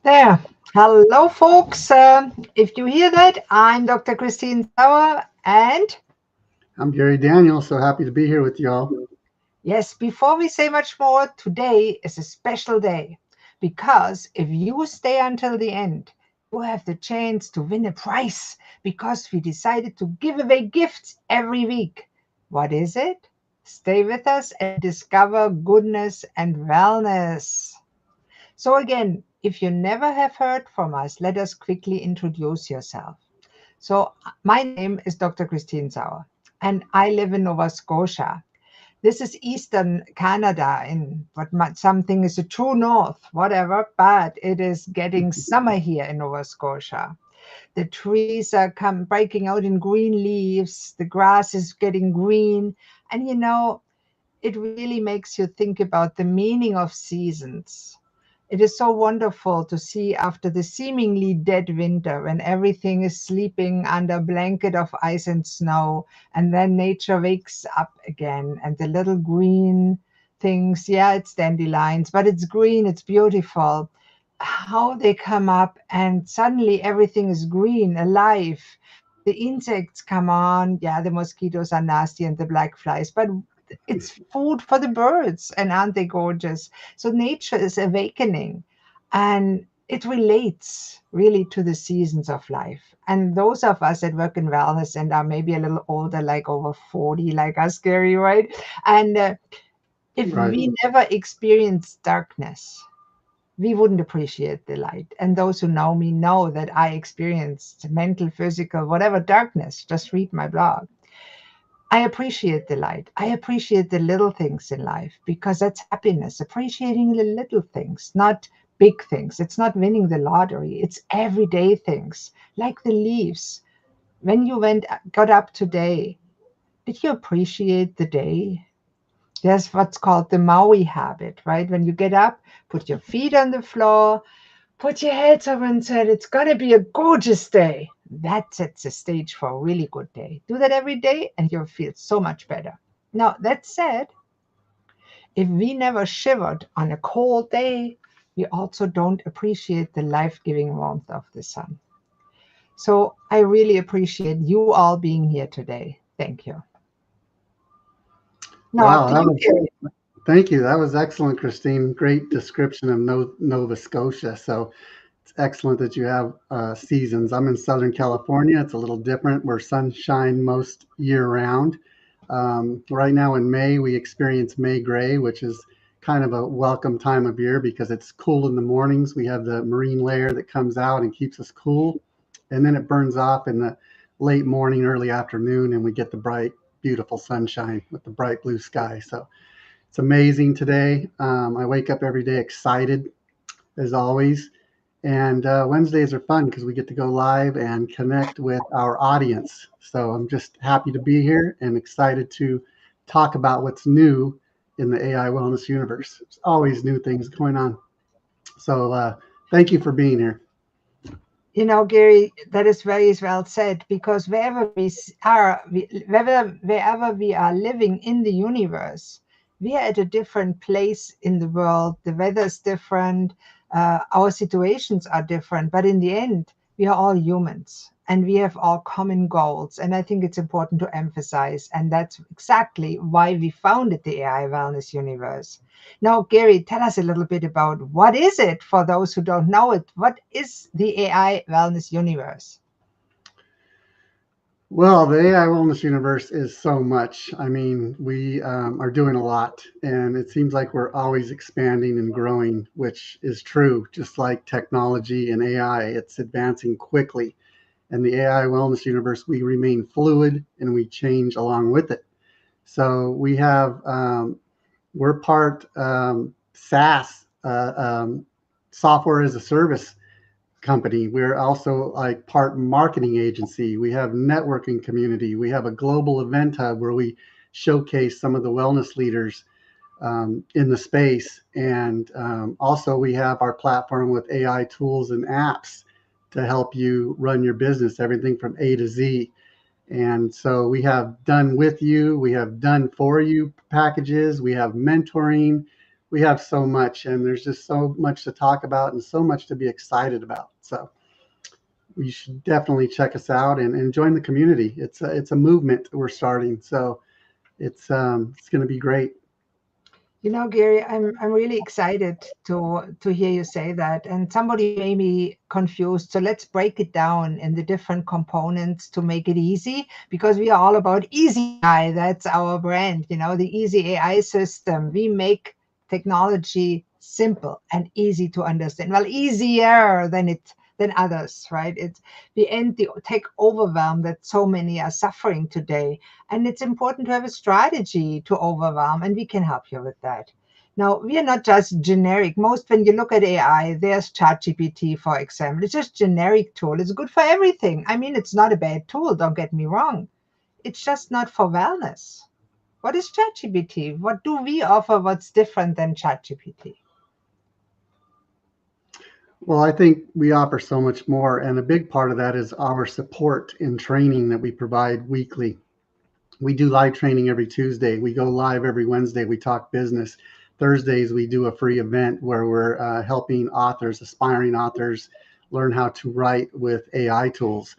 There. Hello, folks. If you hear that, I'm Dr. Christine Sauer. And I'm Gary Daniel, so happy to be here with y'all. yes, before we say much more, today is a special day because if you stay until the end, you have the chance to win a prize because we decided to give away gifts every week. What is it? Stay with us and discover goodness and wellness. So, again, if you never have heard from us, let us quickly introduce yourself. So, my name is Dr. Christine Sauer, and I live in Nova Scotia. This is Eastern Canada, in what something is the true north, whatever, but it is getting summer here in Nova Scotia. The trees are breaking out in green leaves, the grass is getting green, and it really makes you think about the meaning of seasons. It is so wonderful to see after the seemingly dead winter when everything is sleeping under a blanket of ice and snow, and then nature wakes up again and the little green things, yeah, it's dandelions, but it's green, it's beautiful. How they come up and suddenly everything is green, alive. The insects come on, yeah, the mosquitoes are nasty and the black flies, but it's food for the birds, and aren't they gorgeous? So nature is awakening, and it relates really to the seasons of life. And those of us that work in wellness and are maybe a little older, like over 40, like us, Gary, right? And if Right. we never experienced darkness, we wouldn't appreciate the light. And those who know me know that I experienced mental, physical, whatever darkness. Just read my blog. I appreciate the light. I appreciate the little things in life because that's happiness, appreciating the little things, not big things. It's not winning the lottery, it's everyday things like the leaves. When you got up today, did you appreciate the day? There's what's called the Maui habit, right? When you get up, put your feet on the floor, put your heads up and said, it's going to be a gorgeous day. That sets the stage for a really good day. Do that every day and you'll feel so much better. Now, that said, if we never shivered on a cold day, we also don't appreciate the life giving warmth of the sun. So I really appreciate you all being here today. Thank you. Now, up Wow, to you, Gary. thank you. That was excellent, Christine. Great description of Nova Scotia. So it's excellent that you have seasons. I'm in Southern California. It's a little different. We're sunshine most year round. Right now in May, we experience May gray, which is kind of a welcome time of year because it's cool in the mornings. We have the marine layer that comes out and keeps us cool. And then it burns off in the late morning, early afternoon, and we get the bright, beautiful sunshine with the bright blue sky. So it's amazing today. I wake up every day excited, as always. And Wednesdays are fun because we get to go live and connect with our audience. So I'm just happy to be here and excited to talk about what's new in the AI wellness universe. There's always new things going on. So thank you for being here. Gary, that is very well said because wherever we are living in the universe, we are at a different place in the world. The weather is different, our situations are different, but in the end, we are all humans and we have all common goals. And I think it's important to emphasize, and that's exactly why we founded the AI Wellness Universe. Now, Gary, tell us a little bit about what is it for those who don't know it? What is the AI Wellness Universe? Well, the AI wellness universe is so much. I mean, we are doing a lot, and it seems like we're always expanding and growing, which is true. Just like technology and AI, it's advancing quickly. And the AI wellness universe, we remain fluid and we change along with it. So we're part SaaS, software as a service company. We're also like part marketing agency. We have networking community. We have a global event hub where we showcase some of the wellness leaders in the space. And also, we have our platform with AI tools and apps to help you run your business, everything from A to Z. And so we have done with you, we have done for you packages, we have mentoring, we have so much, and there's just so much to talk about and so much to be excited about. So you should definitely check us out and join the community. It's a movement we're starting, so it's going to be great. Gary, I'm really excited to hear you say that. And somebody may be confused. So let's break it down in the different components to make it easy, because we are all about easy AI. That's our brand, the easy AI system. We make technology simple and easy to understand. Well, easier than others, right? It's we end the tech overwhelm that so many are suffering today. And it's important to have a strategy to overwhelm, and we can help you with that. Now, we are not just generic. Most, when you look at AI, there's ChatGPT, for example. It's just generic tool. It's good for everything. I mean, it's not a bad tool, don't get me wrong. It's just not for wellness. What is ChatGPT? What do we offer? What's different than ChatGPT? Well, I think we offer so much more, and a big part of that is our support and training that we provide weekly. We do live training every Tuesday. We go live every Wednesday. We talk business. Thursdays, we do a free event where we're helping authors, aspiring authors, learn how to write with AI tools.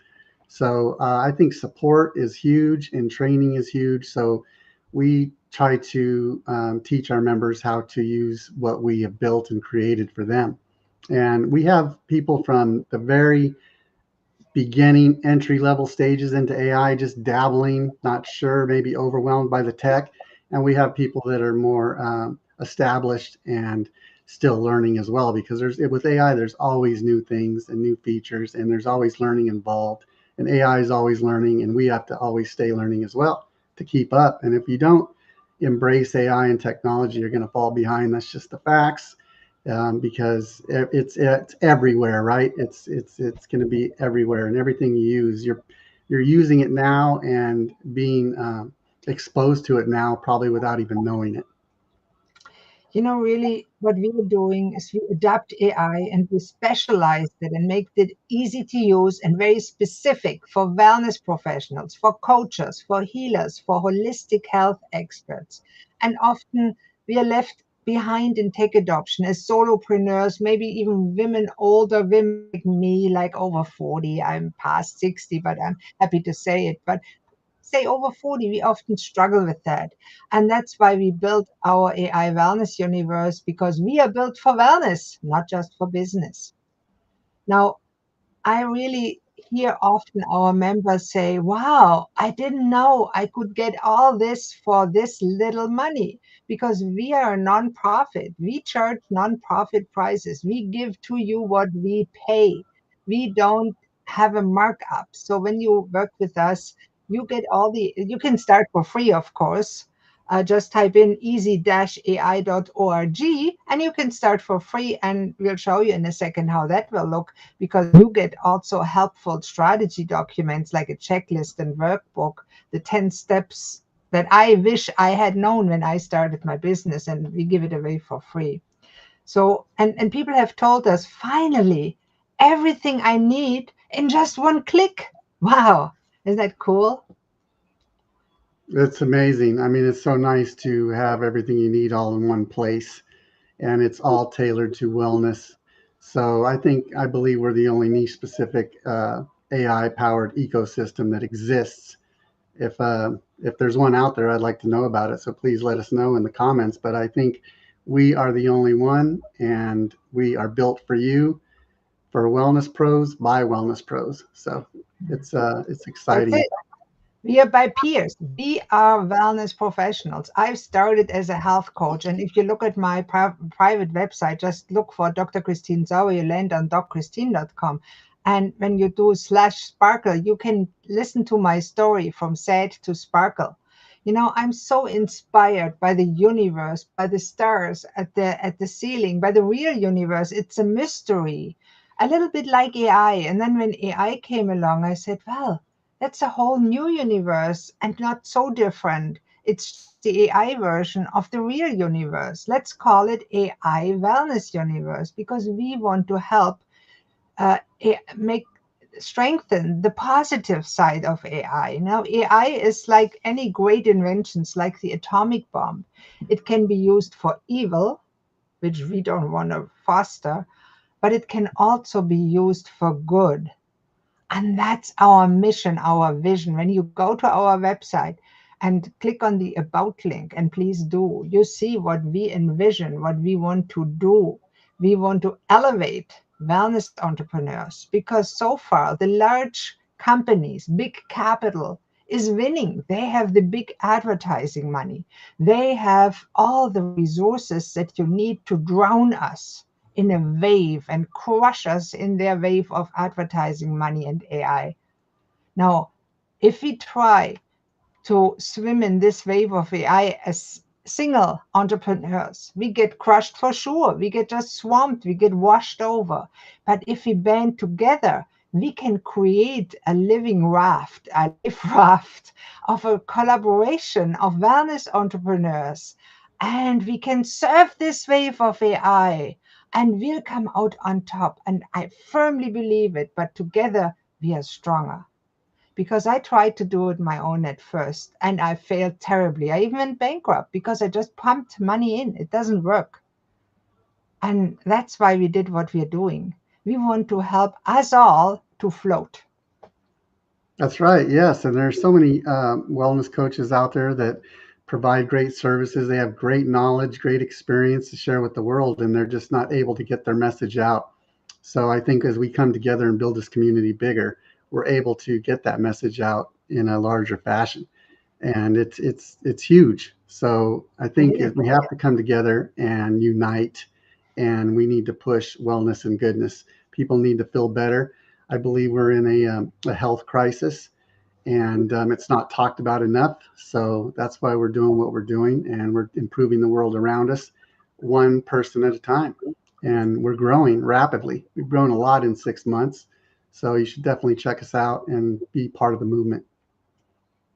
So I think support is huge and training is huge. So we try to teach our members how to use what we have built and created for them. And we have people from the very beginning entry level stages into AI, just dabbling, not sure, maybe overwhelmed by the tech. And we have people that are more established and still learning as well, because with AI, there's always new things and new features, and there's always learning involved. And AI is always learning, and we have to always stay learning as well to keep up. And if you don't embrace AI and technology, you're going to fall behind. That's just the facts, because it's everywhere, right? It's going to be everywhere, and everything you use, you're using it now and being exposed to it now, probably without even knowing it. Really, what we are doing is we adapt AI and we specialize it and make it easy to use and very specific for wellness professionals, for coaches, for healers, for holistic health experts. And often we are left behind in tech adoption as solopreneurs, maybe even women, older women like me, like over 40. I'm past 60, but I'm happy to say it. But say over 40, we often struggle with that. And that's why we built our AI wellness universe, because we are built for wellness, not just for business. Now, I really hear often our members say, wow, I didn't know I could get all this for this little money, because we are a nonprofit. We charge nonprofit prices. We give to you what we pay. We don't have a markup. So when you work with us, you can start for free, of course. Just type in easy-ai.org and you can start for free. And we'll show you in a second how that will look, because you get also helpful strategy documents like a checklist and workbook, the 10 steps that I wish I had known when I started my business, and we give it away for free. So, and people have told us, finally, everything I need in just one click. Wow, isn't that cool? It's amazing. I mean, it's so nice to have everything you need all in one place, and it's all tailored to wellness. So I believe we're the only niche specific AI powered ecosystem that exists. If there's one out there, I'd like to know about it. So please let us know in the comments. But I think we are the only one, and we are built for you, for wellness pros by wellness pros. So it's That's exciting. it. We are by peers. We are wellness professionals. I've started as a health coach. And if you look at my private website, just look for Dr. Christine Sauer. You land on docchristine.com. And when you do /sparkle, you can listen to my story from sad to sparkle. I'm so inspired by the universe, by the stars at the ceiling, by the real universe. It's a mystery, a little bit like AI. And then when AI came along, I said, well, that's a whole new universe and not so different. It's just the AI version of the real universe. Let's call it AI Wellness Universe, because we want to help make strengthen the positive side of AI. Now, AI is like any great inventions, like the atomic bomb. It can be used for evil, which we don't want to foster, but it can also be used for good. And that's our mission, our vision. When you go to our website and click on the About link, and please do, you see what we envision, what we want to do. We want to elevate wellness entrepreneurs because so far the large companies, big capital, is winning. They have the big advertising money. They have all the resources that you need to drown us in a wave and crush us in their wave of advertising money and AI. Now, if we try to swim in this wave of AI as single entrepreneurs, we get crushed for sure. We get just swamped, we get washed over. But if we band together, we can create a living raft, a life raft of a collaboration of wellness entrepreneurs. And we can surf this wave of AI and we'll come out on top. And I firmly believe it, but together we are stronger because I tried to do it my own at first and I failed terribly. I even went bankrupt because I just pumped money in. It doesn't work. And that's why we did what we're doing. We want to help us all to float. That's right. Yes, and there's so many wellness coaches out there that provide great services. They have great knowledge, great experience to share with the world, and they're just not able to get their message out. So I think as we come together and build this community bigger, we're able to get that message out in a larger fashion, and it's huge. So I It think is. we have to come together and unite, and we need to push wellness and goodness. People need to feel better. I believe we're in a health crisis, and it's not talked about enough. So that's why we're doing what we're doing, and we're improving the world around us, one person at a time. And we're growing rapidly. We've grown a lot in 6 months. So you should definitely check us out and be part of the movement.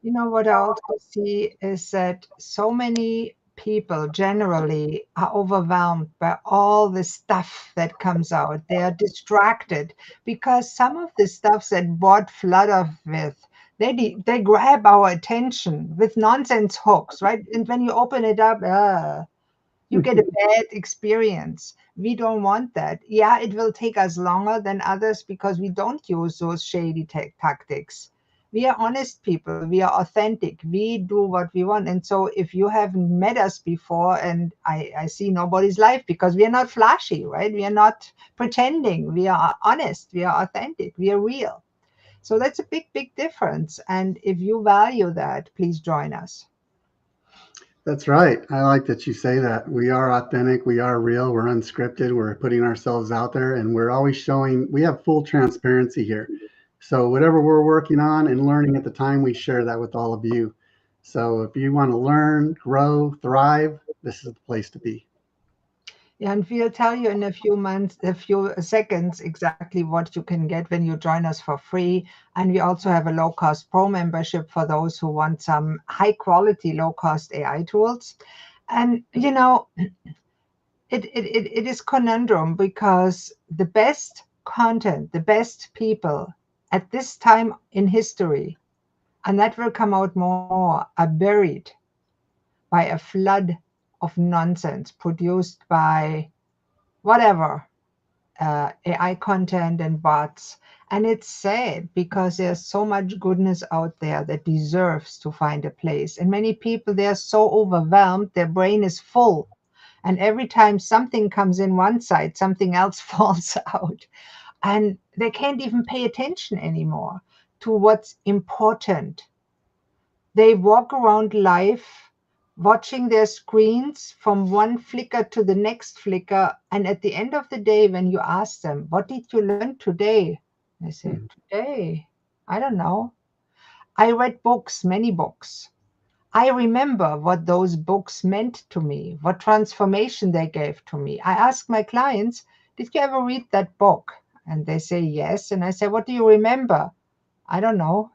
You know what I also see is that so many people generally are overwhelmed by all the stuff that comes out. They are distracted because some of the stuff that bought flutter with, they grab our attention with nonsense hooks, right? And when you open it up, you get a bad experience. We don't want that. Yeah, it will take us longer than others because we don't use those shady tactics. We are honest people. We are authentic. We do what we want. And so if you haven't met us before, and I see nobody's life because we are not flashy, right? We are not pretending. We are honest. We are authentic. We are real. So that's a big, big difference. And if you value that, please join us. That's right. I like that you say that. We are authentic, we are real, we're unscripted, we're putting ourselves out there, and we're always showing we have full transparency here. So, whatever we're working on and learning at the time, we share that with all of you. So, if you want to learn, grow, thrive, this is the place to be. Yeah, and we'll tell you in a few months, a few seconds, exactly what you can get when you join us for free. And we also have a low cost pro membership for those who want some high quality, low cost AI tools. And, it is conundrum because the best content, the best people at this time in history, and that will come out more, are buried by a flood of nonsense produced by whatever AI content and bots. And it's sad because there's so much goodness out there that deserves to find a place. And many people, they're so overwhelmed, their brain is full. And every time something comes in one side, something else falls out. And they can't even pay attention anymore to what's important. They walk around life watching their screens from one flicker to the next flicker. And at the end of the day, when you ask them, what did you learn today? They say, Mm. today, I don't know. I read books, many books. I remember what those books meant to me, what transformation they gave to me. I ask my clients, did you ever read that book? And they say yes. And I say, what do you remember? I don't know.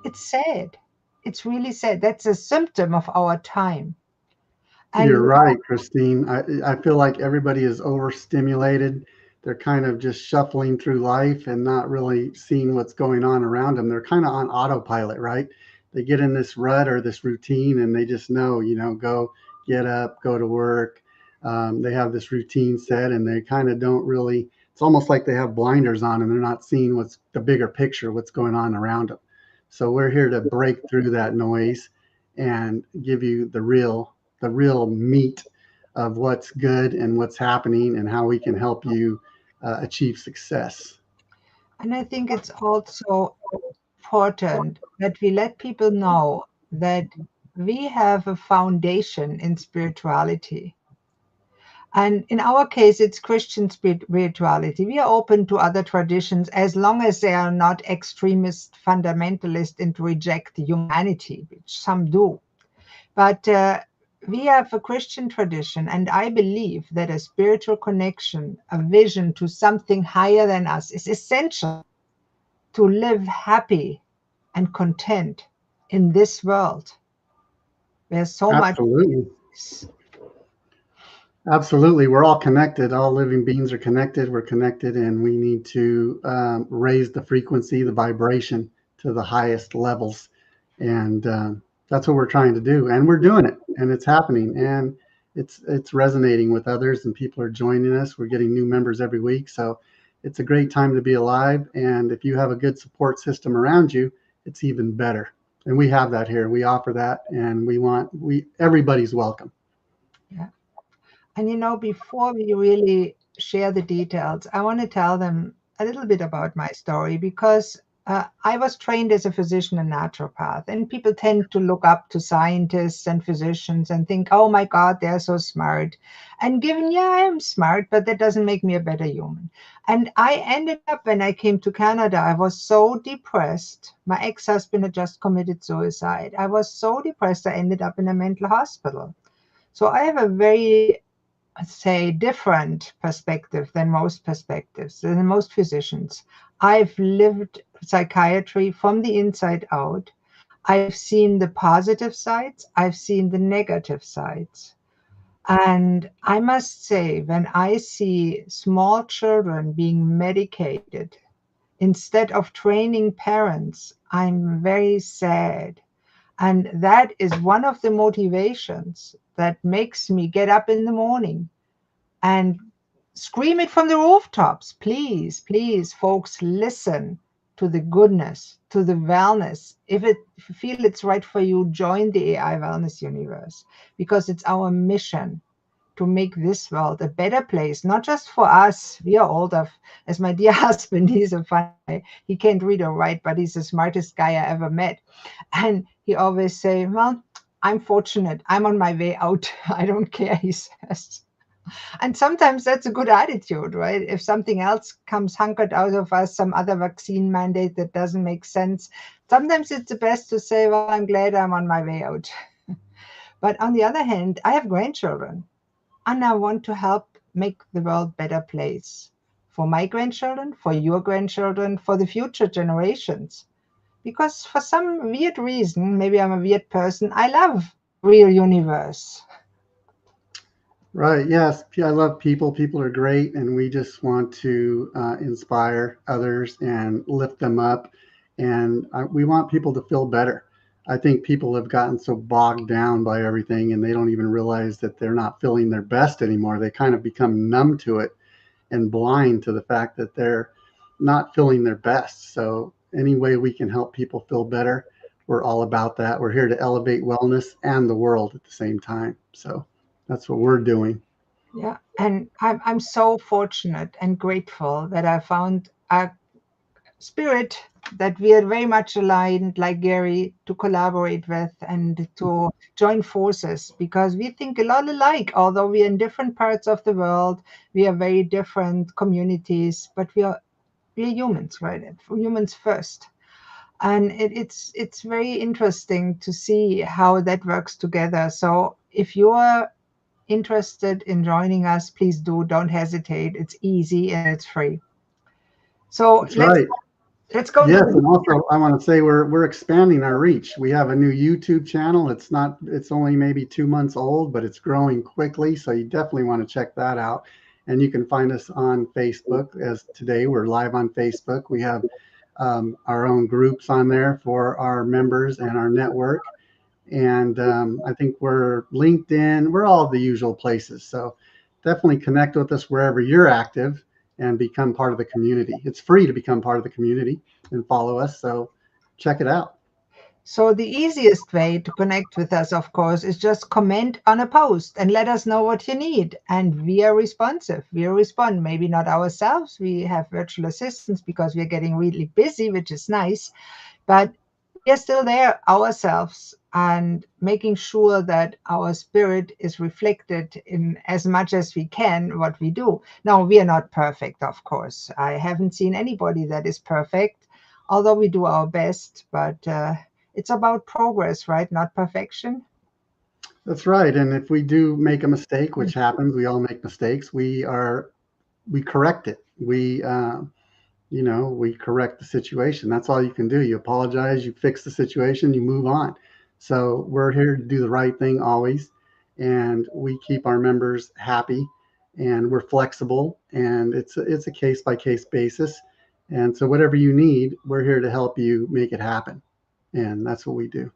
It's sad. It's really sad. That's a symptom of our time. And You're right, Christine. I feel like everybody is overstimulated. They're kind of just shuffling through life and not really seeing what's going on around them. They're kind of on autopilot, right? They get in this rut or this routine and they just know, go get up, go to work. They have this routine set, and they kind of don't really. It's almost like they have blinders on, and they're not seeing what's the bigger picture, what's going on around them. So we're here to break through that noise and give you the real meat of what's good and what's happening and how we can help you achieve success. And I think it's also important that we let people know that we have a foundation in spirituality. And in our case, it's Christian spirituality. We are open to other traditions as long as they are not extremist, fundamentalist, and reject humanity, which some do. But we have a Christian tradition, and I believe that a spiritual connection, a vision to something higher than us, is essential to live happy and content in this world where so much Absolutely. is. Absolutely. We're all connected. All living beings are connected. We're connected, and we need to raise the frequency, the vibration to the highest levels. And that's what we're trying to do. And we're doing it, and it's happening. And it's resonating with others, and people are joining us. We're getting new members every week. So it's a great time to be alive. And if you have a good support system around you, it's even better. And we have that here. We offer that, and we everybody's welcome. Yeah. And before we really share the details, I want to tell them a little bit about my story because I was trained as a physician and naturopath, and people tend to look up to scientists and physicians and think, oh my God, they're so smart. And given, yeah, I am smart, but that doesn't make me a better human. And I ended up, when I came to Canada, I was so depressed. My ex husband had just committed suicide. I was so depressed, I ended up in a mental hospital. So I have a very, say, different perspective than most perspectives, than most physicians. I've lived psychiatry from the inside out. I've seen the positive sides, I've seen the negative sides. And I must say, when I see small children being medicated instead of training parents, I'm very sad. And that is one of the motivations that makes me get up in the morning and scream it from the rooftops. Please, please, folks, listen to the goodness, to the wellness. If you feel it's right for you, join the AI Wellness Universe because it's our mission to make this world a better place, not just for us. We are older. As my dear husband, he's a funny guy. He can't read or write, but he's the smartest guy I ever met. And he always say, well, I'm fortunate. I'm on my way out. I don't care, he says. And sometimes that's a good attitude, right? If something else comes hunkered out of us, some other vaccine mandate that doesn't make sense, sometimes it's the best to say, well, I'm glad I'm on my way out. But on the other hand, I have grandchildren and I want to help make the world a better place for my grandchildren, for your grandchildren, for the future generations. Because for some weird reason, maybe I'm a weird person, I love real universe. Right. Yes. I love people. People are great. And we just want to inspire others and lift them up. And we want people to feel better. I think people have gotten so bogged down by everything and they don't even realize that they're not feeling their best anymore. They kind of become numb to it and blind to the fact that they're not feeling their best. So, any way we can help people feel better, we're all about that. We're here to elevate wellness and the world at the same time. So, that's what we're doing. Yeah, and I'm so fortunate and grateful that I found a spirit that we are very much aligned, like Gary, to collaborate with and to join forces because we think a lot alike. Although we are in different parts of the world, we are very different communities, but we are humans, right? Humans first. And it's very interesting to see how that works together. So if you're interested in joining us, please do. Don't hesitate. It's easy and it's free. So That's let's right. let's go to Yes, the and also I want to say we're expanding our reach. We have a new YouTube channel. It's only maybe 2 months old, but it's growing quickly. So you definitely want to check that out. And you can find us on Facebook. As today we're live on Facebook. We have our own groups on there for our members and our network. And I think we're LinkedIn. We're all the usual places. So definitely connect with us wherever you're active and become part of the community. It's free to become part of the community and follow us. So check it out. So the easiest way to connect with us, of course, is just comment on a post and let us know what you need. And we are responsive. We respond. Maybe not ourselves. We have virtual assistants because we're getting really busy, which is nice. But we are still there ourselves and making sure that our spirit is reflected in as much as we can what we do. Now, we are not perfect, of course. I haven't seen anybody that is perfect, although we do our best. But it's about progress, right? Not perfection. That's right. And if we do make a mistake, which happens, we all make mistakes. We correct it. We correct the situation. That's all you can do. You apologize, you fix the situation, you move on. So we're here to do the right thing always, and we keep our members happy, and we're flexible, and it's a case by case basis. And so whatever you need, we're here to help you make it happen, and that's what we do.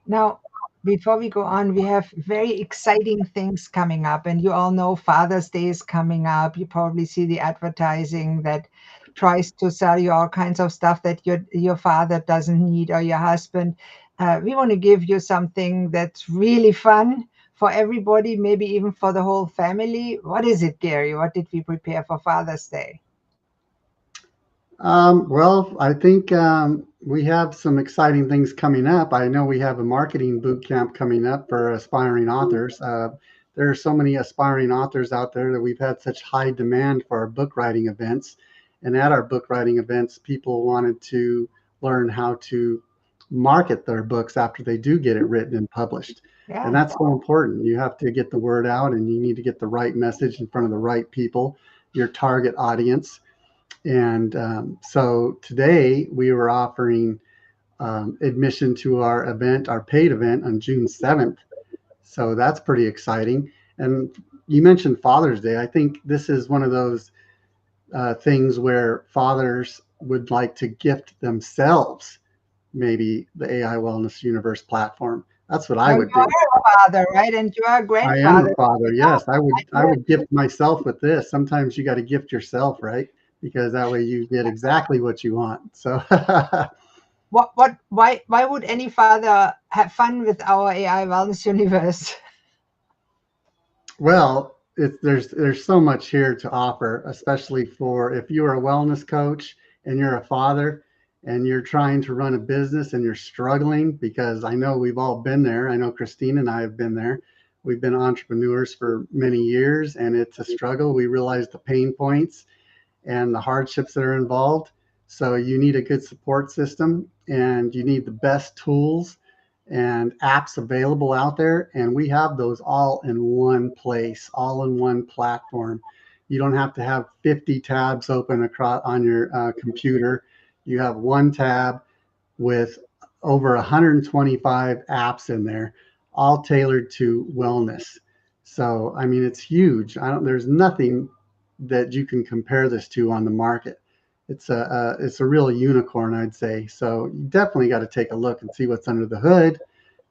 Now, before we go on, we have very exciting things coming up, and you all know Father's Day is coming up. You probably see the advertising that tries to sell you all kinds of stuff that your father doesn't need or your husband. We want to give you something that's really fun for everybody, maybe even for the whole family. What is it, Gary? What did we prepare for Father's Day? Well, I think we have some exciting things coming up. I know we have a marketing boot camp coming up for aspiring authors. There are so many aspiring authors out there that we've had such high demand for our book writing events. And at our book writing events, people wanted to learn how to market their books after they do get it written and published. And Yeah. that's so important. You have to get the word out and you need to get the right message in front of the right people, your target audience. And so today we were offering admission to our event, our paid event on June 7th. So that's pretty exciting. And you mentioned Father's Day. I think this is one of those things where fathers would like to gift themselves maybe the AI Wellness Universe platform. That's what I Now, you would do. are a father, right? And you are a I am a grandfather. father. Yeah, Yes, I would I I know. would gift myself with this. Sometimes you got to gift yourself, right? Because that way you get exactly what you want. So Why would any father have fun with our AI wellness universe? well, there's so much here to offer, especially for if you're a wellness coach and you're a father and you're trying to run a business and you're struggling, because I know we've all been there. I know Christine and I have been there. We've been entrepreneurs for many years and it's a struggle. We realize the pain points and the hardships that are involved. So you need a good support system and you need the best tools and apps available out there. And we have those all in one place, all in one platform. You don't have to have 50 tabs open across on your computer. You have one tab with over 125 apps in there, all tailored to wellness. So, I mean, it's huge. There's nothing that you can compare this to on the market. It's a real unicorn, I'd say. So you definitely got to take a look and see what's under the hood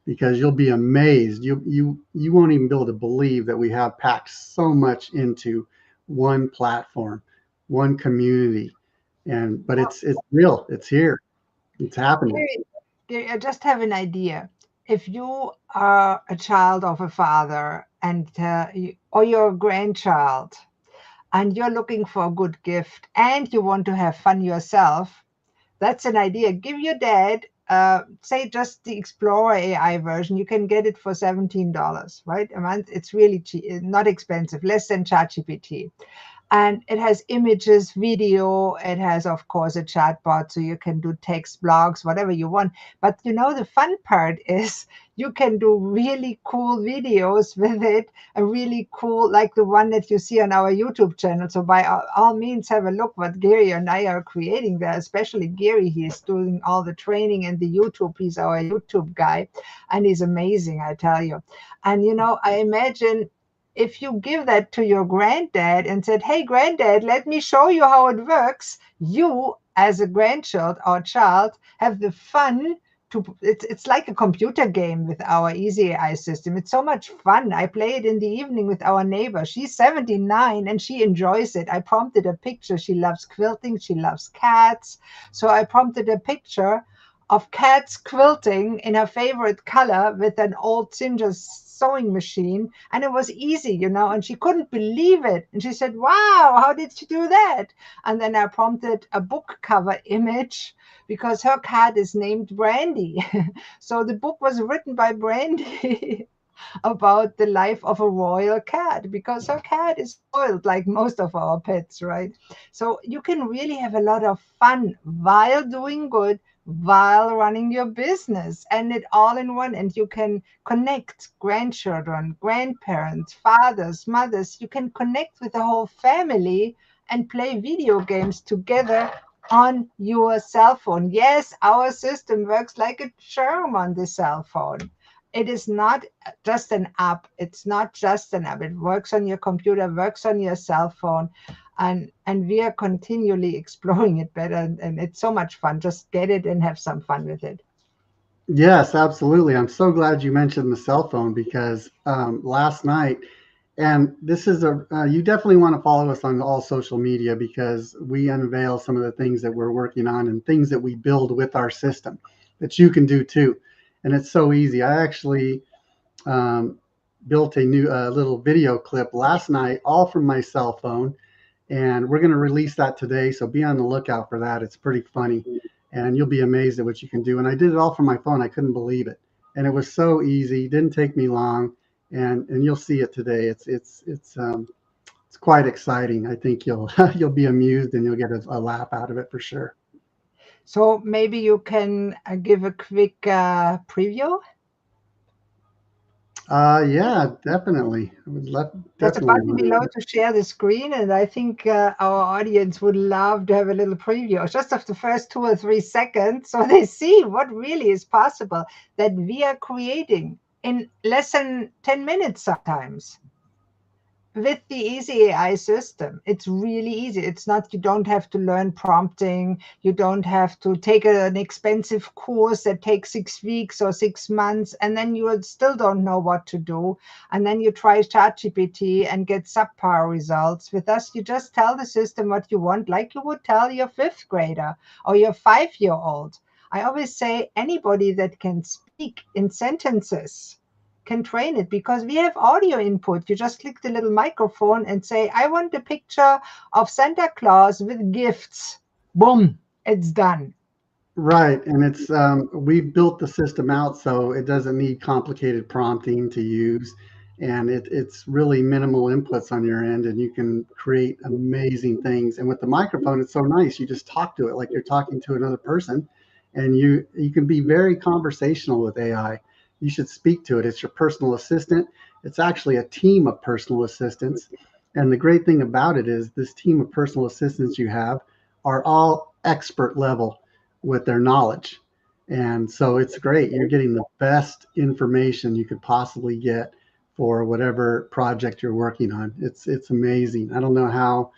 because you'll be amazed. You won't even be able to believe that we have packed so much into one platform, one community. And but it's real. It's here. It's happening. Gary, Gary, I just have an idea. If you are a child of a father and or you're a grandchild and you're looking for a good gift and you want to have fun yourself, that's an idea. Give your dad, say, just the Explorer AI version. You can get it for $17, right? A month. It's really cheap, not expensive, less than ChatGPT. And it has images, video. It has, of course, a chatbot, so you can do text, blogs, whatever you want. But the fun part is you can do really cool videos with it, a really cool, like the one that you see on our YouTube channel. So by all means, have a look what Gary and I are creating there. Especially Gary, he is doing all the training and the YouTube. He's our YouTube guy, and he's amazing, I tell you. And I imagine if you give that to your granddad and said, "Hey, granddad, let me show you how it works," you, as a grandchild or child, have the fun it's like a computer game with our Easy AI system. It's so much fun. I play it in the evening with our neighbor. She's 79 and she enjoys it. I prompted a picture. She loves quilting. She loves cats. So I prompted a picture of cats quilting in her favorite color with an old Singer sewing machine. And it was easy, and she couldn't believe it. And she said, "Wow, how did you do that?" And then I prompted a book cover image because her cat is named Brandy. So the book was written by Brandy about the life of a royal cat because her cat is spoiled like most of our pets, right? So you can really have a lot of fun while doing good, while running your business, and it all in one. And you can connect grandchildren, grandparents, fathers, mothers. You can connect with the whole family and play video games together on your cell phone. Yes, our system works like a charm on the cell phone. It is not just an app. It's not just an app. It works on your computer, works on your cell phone, and we are continually exploring it better. And it's so much fun. Just get it and have some fun with it. Yes, absolutely. I'm so glad you mentioned the cell phone because last night, and this is you definitely want to follow us on all social media because we unveil some of the things that we're working on and things that we build with our system that you can do too. And it's so easy. I actually um, built a new little video clip last night, all from my cell phone, and we're going to release that today. So be on the lookout for that. It's pretty funny, and you'll be amazed at what you can do. And I did it all from my phone. I couldn't believe it, and it was so easy. Didn't take me long, and you'll see it today. It's quite exciting. I think you'll you'll be amused and you'll get a laugh out of it for sure. So maybe you can give a quick preview. Yeah, definitely. I would love Just a definitely button want below to. to share the screen, and I think our audience would love to have a little preview, just of the first 2 or 3 seconds, so they see what really is possible that we are creating in less than 10 minutes sometimes with the Easy AI system. It's really easy. It's not, you don't have to learn prompting. You don't have to take an expensive course that takes 6 weeks or 6 months, and then you still don't know what to do. And then you try ChatGPT and get subpar results. With us, you just tell the system what you want, like you would tell your fifth grader or your 5-year-old. I always say anybody that can speak in sentences can train it because we have audio input. You just click the little microphone and say, "I want a picture of Santa Claus with gifts." Boom, it's done. Right, and it's we've built the system out so it doesn't need complicated prompting to use, and it's really minimal inputs on your end, and you can create amazing things. And with the microphone, it's so nice. You just talk to it like you're talking to another person, and you can be very conversational with AI. You should speak to it. It's your personal assistant. It's actually a team of personal assistants, and the great thing about it is this team of personal assistants you have are all expert level with their knowledge. And so it's great. You're getting the best information you could possibly get for whatever project you're working on. It's amazing. I don't know how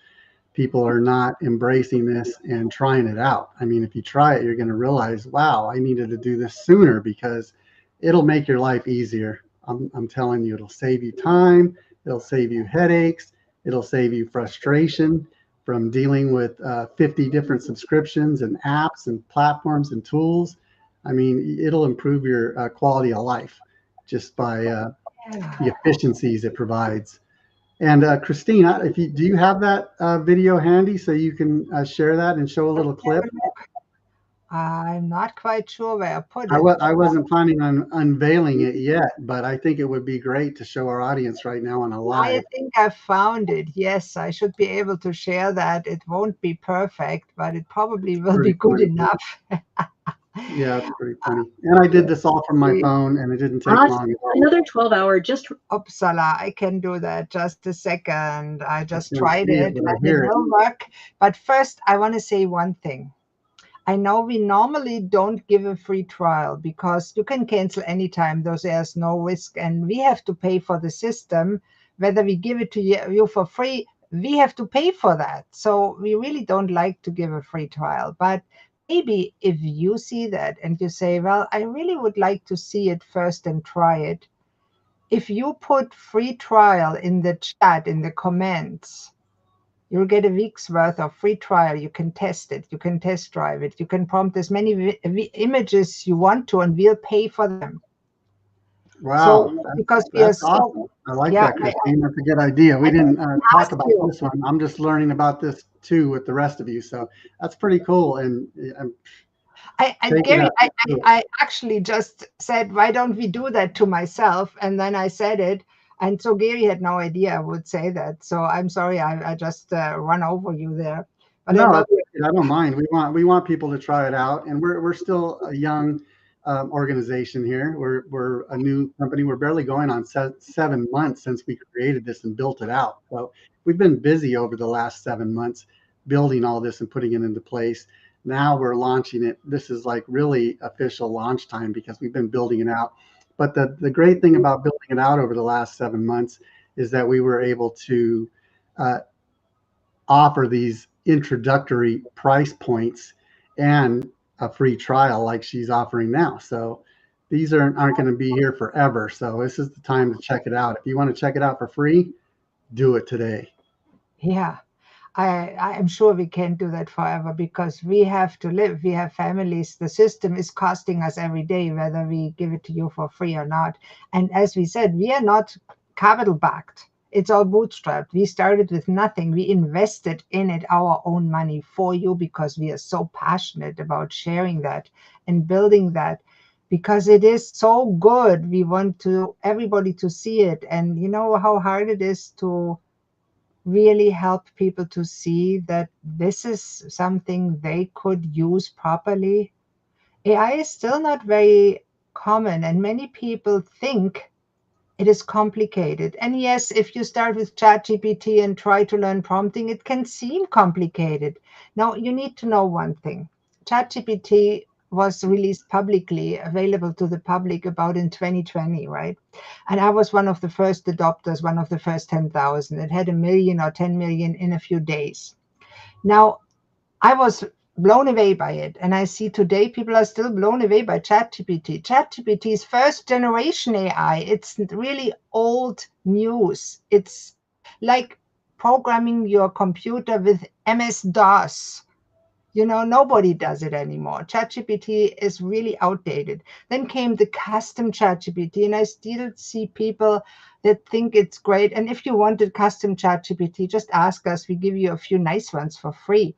people are not embracing this and trying it out. I mean, if you try it, you're going to realize, wow, I needed to do this sooner because it'll make your life easier. I'm telling you, it'll save you time, it'll save you headaches, it'll save you frustration from dealing with 50 different subscriptions and apps and platforms and tools. I mean, it'll improve your quality of life just by the Yeah. efficiencies it provides. And Christine, if you do you have that video handy so you can share that and show a little clip? I'm not quite sure where I put it. I wasn't planning on unveiling it yet, but I think it would be great to show our audience right now on a I live. think I found it. Yes, I should be able to share that. It won't be perfect, but it probably It's will be pretty good funny. enough. Yeah, it's pretty funny. And I did this all from my phone, and it didn't take long at all. Another 12-hour just Uppsala, I can do that. Just a second. I I just can't tried see it, it but I and it hear it. will work. But first, I want to say one thing. I know we normally don't give a free trial because you can cancel anytime, though there's no risk, and we have to pay for the system. Whether we give it to you for free, we have to pay for that. So we really don't like to give a free trial. But maybe if you see that and you say, well, I really would like to see it first and try it, if you put free trial in the chat, in the comments, you'll get a week's worth of free trial. You can test it. You can test drive it. You can prompt as many images you want to, and we'll pay for them. Wow, So because we are that's so, awesome. I like yeah, that, Christine. That's a good idea. We I didn't talk ask about you. this one. I'm just learning about this too with the rest of you. So that's pretty cool. And take it Gary, up. Do it. I actually just said, why don't we do that to myself? And then I said it. And so Gary had no idea I would say that. So I'm sorry, I just run over you there. But I No, love it. I don't mind. We want people to try it out, and we're still a young organization here. We're a new company. We're barely going on 7 months since we created this and built it out. So we've been busy over the last 7 months building all this and putting it into place. Now we're launching it. This is like really official launch time because we've been building it out. But the great thing about building it out over the last 7 months is that we were able to uh, offer these introductory price points and a free trial like she's offering now. So these aren't going to be here forever. So this is the time to check it out. If you want to check it out for free, do it today. Yeah. I am sure we can't do that forever because we have to live. We have families. The system is costing us every day, whether we give it to you for free or not. And as we said, we are not capital backed. It's all bootstrapped. We started with nothing. We invested in it our own money for you because we are so passionate about sharing that and building that because it is so good. We want to everybody to see it. And you know how hard it is to really help people to see that this is something they could use properly. AI is still not very common, and many people think it is complicated. And yes, if you start with ChatGPT and try to learn prompting, it can seem complicated. Now, you need to know one thing. ChatGPT was released publicly, available to the public about in 2020, right? And I was one of the first adopters, one of the first 10,000. It had a million or 10 million in a few days. Now, I was blown away by it. And I see today people are still blown away by ChatGPT. ChatGPT is first generation AI. It's really old news. It's like programming your computer with MS-DOS. You know, nobody does it anymore. ChatGPT is really outdated. Then came the custom ChatGPT, and I still see people that think it's great. And if you wanted custom ChatGPT, just ask us. We give you a few nice ones for free.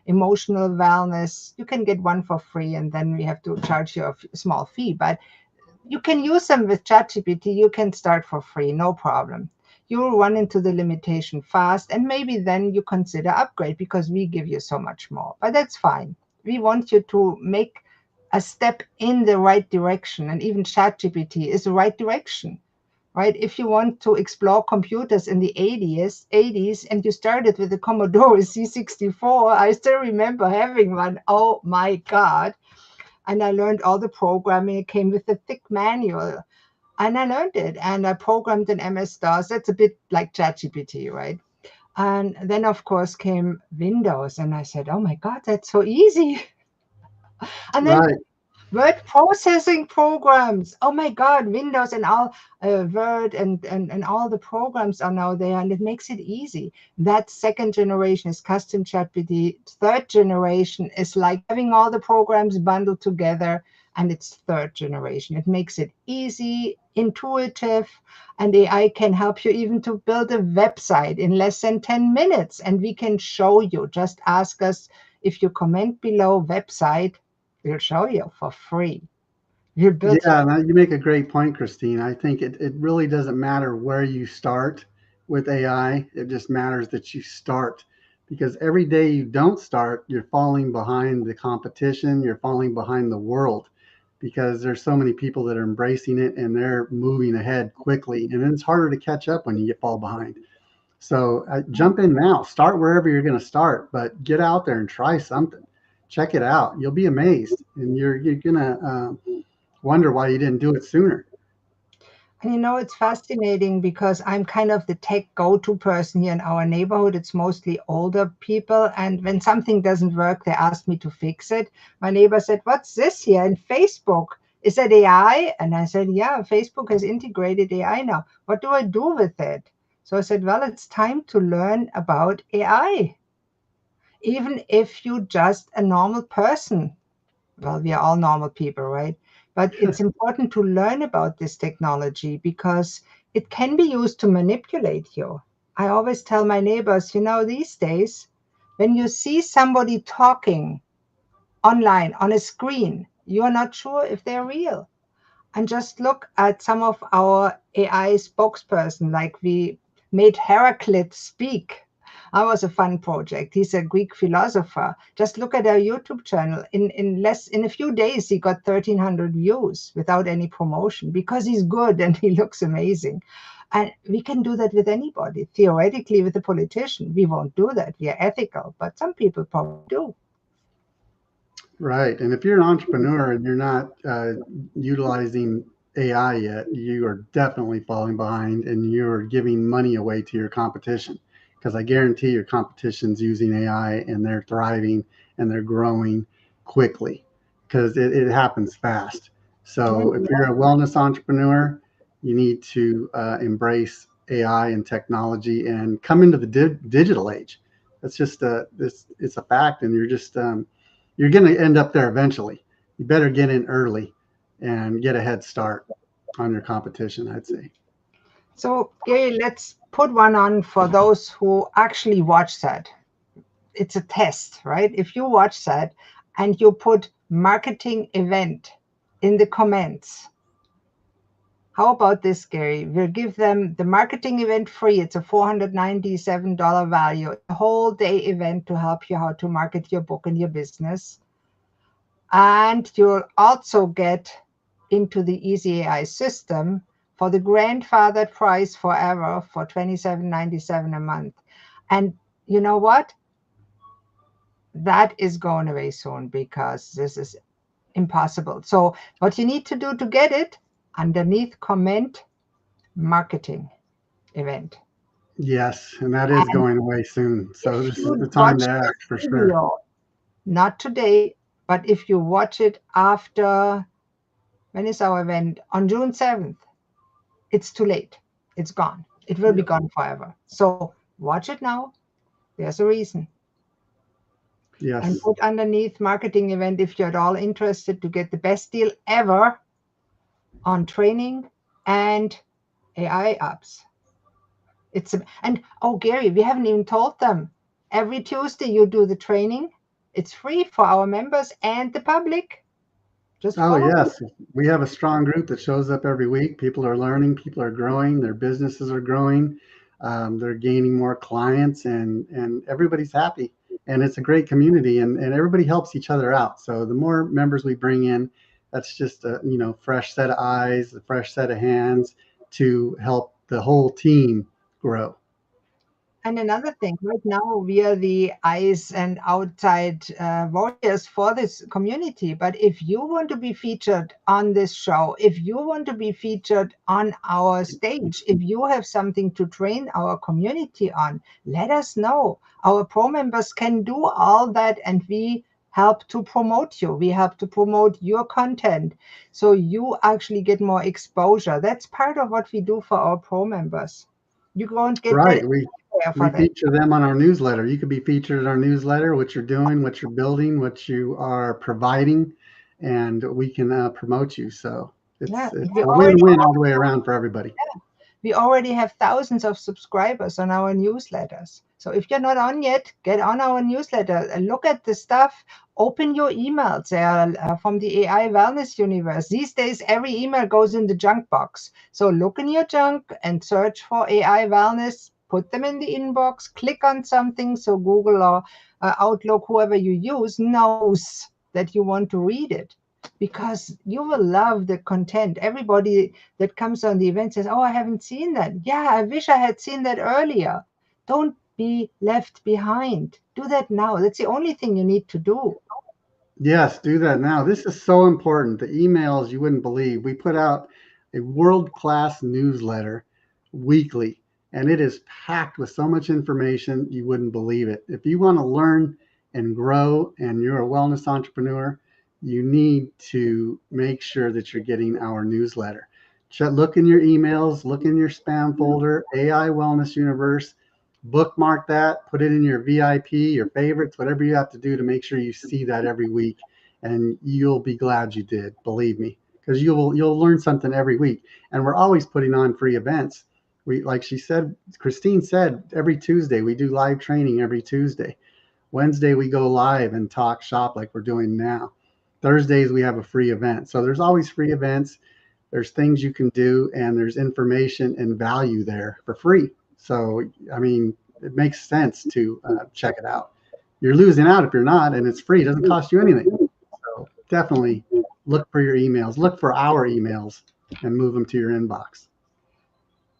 Emotional wellness, you can get one for free, and then we have to charge you a small fee. But you can use them with ChatGPT. You can start for free, no problem. You'll run into the limitation fast, and maybe then you consider upgrade because we give you so much more. But that's fine. We want you to make a step in the right direction, and even ChatGPT is the right direction, right? If you want to explore computers in the 80s and you started with the Commodore C64, I still remember having one. Oh my God. And I learned all the programming. It came with a thick manual. And I learned it. And I programmed in MS-DOS. That's a bit like ChatGPT, right? And then, of course, came Windows. And I said, oh my God, that's so easy. And then Right. word processing programs. Oh my God, Windows and all Word and all the programs are now there, and it makes it easy. That second generation is custom ChatGPT. Third generation is like having all the programs bundled together, and it's third generation. It makes it easy, intuitive, and AI can help you even to build a website in less than 10 minutes, and we can show you. Just ask us if you comment below website. We'll show you for free. We'll build you. Yeah, you make a great point, Christine. I think it really doesn't matter where you start with AI. It just matters that you start because every day you don't start, you're falling behind the competition, you're falling behind the world because there's so many people that are embracing it and they're moving ahead quickly. And then it's harder to catch up when you get fall behind. So jump in now, start wherever you're going to start, but get out there and try something. Check it out. You'll be amazed and you're going to wonder why you didn't do it sooner. And it's fascinating because I'm kind of the tech go-to person here in our neighborhood. It's mostly older people. And when something doesn't work, they ask me to fix it. My neighbor said, "What's this here in Facebook? Is that AI?" And I said, "Yeah, Facebook has integrated AI now. What do I do with it?" So I said, "Well, it's time to learn about AI. Even if you're just a normal person, well, we are all normal people, right? But it's important to learn about this technology because it can be used to manipulate you. I always tell my neighbors, these days, when you see somebody talking online on a screen, you're not sure if they're real. And just look at some of our AI spokesperson, like we made Heraclit speak. That was a fun project. He's a Greek philosopher. Just look at our YouTube channel. In a few days, he got 1,300 views without any promotion because he's good and he looks amazing. And we can do that with anybody. Theoretically, with a politician, we won't do that. We are ethical, but some people probably do. Right. And if you're an entrepreneur and you're not utilizing AI yet, you are definitely falling behind and you're giving money away to your competition. Because I guarantee your competition's using AI and they're thriving and they're growing quickly because it happens fast. So if you're a wellness entrepreneur, you need to embrace AI and technology and come into the digital age. That's just it's a fact, and you're going to end up there eventually. You better get in early and get a head start on your competition, I'd say. So, Gary, let's put one on for those who actually watch that. It's a test, right? If you watch that and you put marketing event in the comments, how about this, Gary? We'll give them the marketing event free. It's a $497 value, a whole day event to help you how to market your book and your business. And you'll also get into the Easy AI system for the grandfather price forever for $27.97 a month. And you know what? That is going away soon because this is impossible. So what you need to do to get it, underneath comment marketing event. Yes, and that is And going away soon. So if this is the you time to watch act for this sure. video, not today, but if you watch it after, when is our event? On June 7th, it's too late. It's gone. It will be Yep. gone forever. So watch it now. There's a reason. And Yes. put underneath marketing event if you're at all interested to get the best deal ever on training and AI apps. And oh, Gary, we haven't even told them. Every Tuesday you do the training. It's free for our members and the public. Just Oh, follow me. yes. We have a strong group that shows up every week. People are learning, people are growing, their businesses are growing, they're gaining more clients, and everybody's happy. And it's a great community, and everybody helps each other out. So the more members we bring in, that's just a fresh set of eyes, a fresh set of hands to help the whole team grow. And another thing, right now we are the eyes and outside warriors for this community. But if you want to be featured on this show, if you want to be featured on our stage, if you have something to train our community on, let us know. Our pro members can do all that, and we help to promote you. We help to promote your content so you actually get more exposure. That's part of what we do for our pro members. You won't get that Right. We for we that. feature them on our newsletter. You could be featured in our newsletter, what you're doing, what you're building, what you are providing, and we can promote you. So Yeah, it's a win-win all the way around for everybody. we already have thousands of subscribers on our newsletters. So if you're not on yet, get on our newsletter, look at the stuff, open your emails. They are from the AI Wellness Universe. These days, every email goes in the junk box. So look in your junk and search for AI Wellness. Put them in the inbox, click on something so Google or Outlook, whoever you use, knows that you want to read it because you will love the content. Everybody that comes on the event says, "Oh, I haven't seen that. Yeah, I wish I had seen that earlier." Don't be left behind. Do that now. That's the only thing you need to do. Yes, do that now. This is so important. The emails you wouldn't believe. We put out a world-class newsletter weekly, and it is packed with so much information you wouldn't believe it. If you want to learn and grow and you're a wellness entrepreneur, you need to make sure that you're getting our newsletter. Look in your emails, look in your spam folder, AI Wellness Universe, bookmark that, put it in your VIP, your favorites, whatever you have to do to make sure you see that every week. And you'll be glad you did, believe me, because you'll learn something every week. And we're always putting on free events. We, like she said, Christine said, every Tuesday we do live training every Tuesday. Wednesday we go live and talk shop like we're doing now. Thursdays we have a free event. So there's always free events. There's things you can do, and there's information and value there for free. So, I mean, it makes sense to check it out. You're losing out if you're not, and it's free. It doesn't cost you anything. So definitely look for your emails. Look for our emails and move them to your inbox.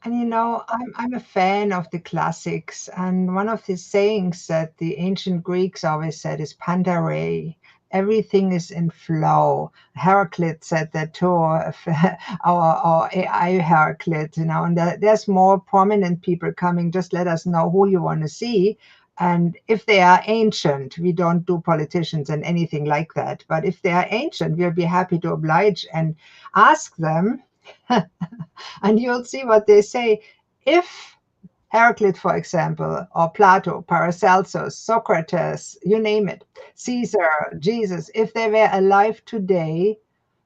And I'm a fan of the classics. And one of the sayings that the ancient Greeks always said is pandare. Everything is in flow. Heraclit said that too, our AI Heraclit, and there's more prominent people coming. Just let us know who you want to see. And if they are ancient, we don't do politicians and anything like that. But if they are ancient, we'll be happy to oblige and ask them. And you'll see what they say. If Heraclit, for example, or Plato, Paracelsus, Socrates, you name it, Caesar, Jesus, if they were alive today,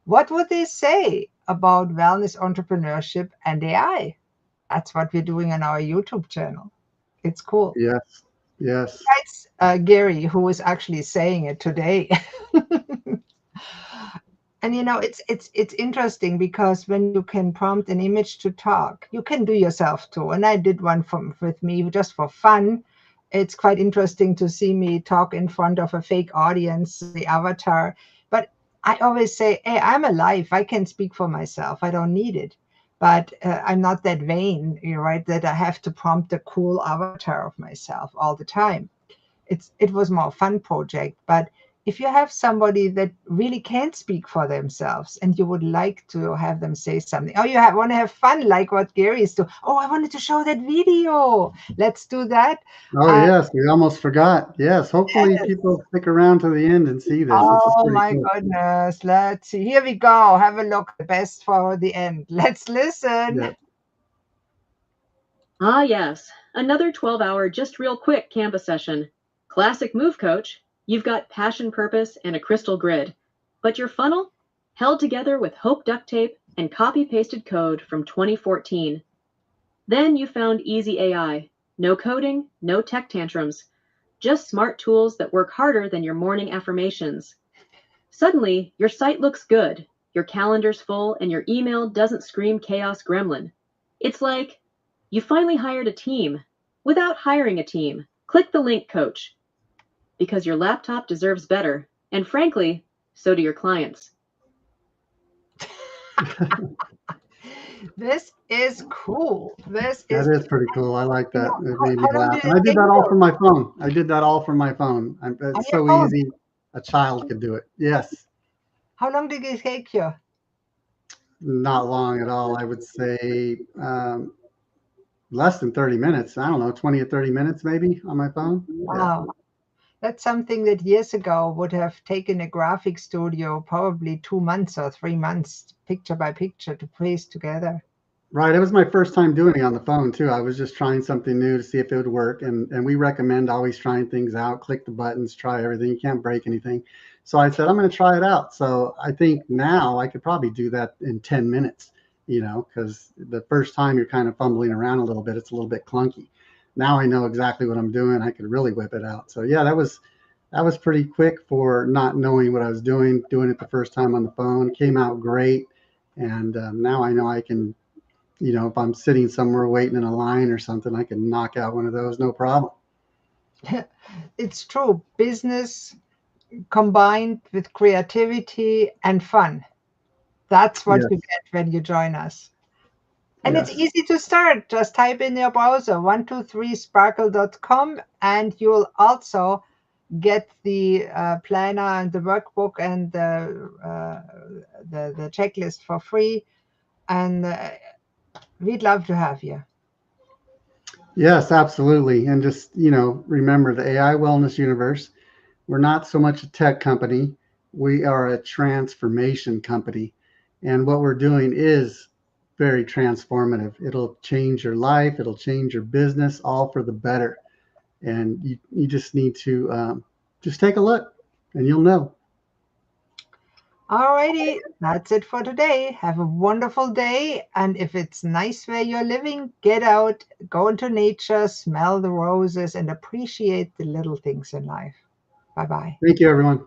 what would they say about wellness, entrepreneurship, and AI? That's what we're doing on our YouTube channel. It's cool. Yes, yes. Besides Gary, who is actually saying it today. And it's interesting because when you can prompt an image to talk, you can do yourself too. And I did one with me just for fun. It's quite interesting to see me talk in front of a fake audience, the avatar. But I always say, hey, I'm alive. I can speak for myself. I don't need it. But I'm not that vain, right, that I have to prompt a cool avatar of myself all the time. It was more a fun project. But if you have somebody that really can't speak for themselves and you would like to have them say something, or you want to have fun like what Gary is doing, oh, I wanted to show that video. Let's do that. Oh, yes, we almost forgot. Yes, hopefully Yes. people stick around to the end and see this. This is Oh pretty my cool. goodness. Let's see. Here we go. Have a look. The best for the end. Let's listen. Yeah. Ah, yes, another 12-hour just real quick Canva session. Classic move, coach. You've got passion, purpose, and a crystal grid. But your funnel? Held together with Hope duct tape and copy-pasted code from 2014. Then you found Easy AI. No coding, no tech tantrums. Just smart tools that work harder than your morning affirmations. Suddenly, your site looks good. Your calendar's full and your email doesn't scream chaos gremlin. It's like you finally hired a team without hiring a team. Click the link, coach, because your laptop deserves better. And frankly, so do your clients. This is cool. That is pretty cool. I like that. It made me How long laugh. did And it I did take that all you from my phone. I did that all from my phone. on It's your so phone? easy. A child could do it. Yes. How long did it take you? Not long at all. I would say less than 30 minutes. I don't know, 20 or 30 minutes maybe on my phone. Yeah. Wow. That's something that years ago would have taken a graphic studio probably 2 months or 3 months, picture by picture, to piece together. Right. It was my first time doing it on the phone too. I was just trying something new to see if it would work. And we recommend always trying things out, click the buttons, try everything. You can't break anything. So I said, I'm going to try it out. So I think now I could probably do that in 10 minutes, because the first time you're kind of fumbling around a little bit, it's a little bit clunky. Now I know exactly what I'm doing. I could really whip it out. So yeah, that was pretty quick for not knowing what I was doing it the first time on the phone. Came out great. And now I know I can, if I'm sitting somewhere waiting in a line or something, I can knock out one of those, no problem. It's true. Business combined with creativity and fun. That's what Yes, you get when you join us. And it's yes. easy to start. Just type in your browser 123sparkle.com and you'll also get the planner and the workbook and the checklist for free. and we'd love to have you. Yes, absolutely. And just, remember the AI Wellness Universe. We're not so much a tech company. We are a transformation company. And what we're doing is very transformative. It'll change your life. It'll change your business, all for the better. And you just need to just take a look and you'll know. Alrighty, that's it for today. Have a wonderful day. And if it's nice where you're living, get out, go into nature, smell the roses, and appreciate the little things in life. Bye-bye. Thank you, everyone.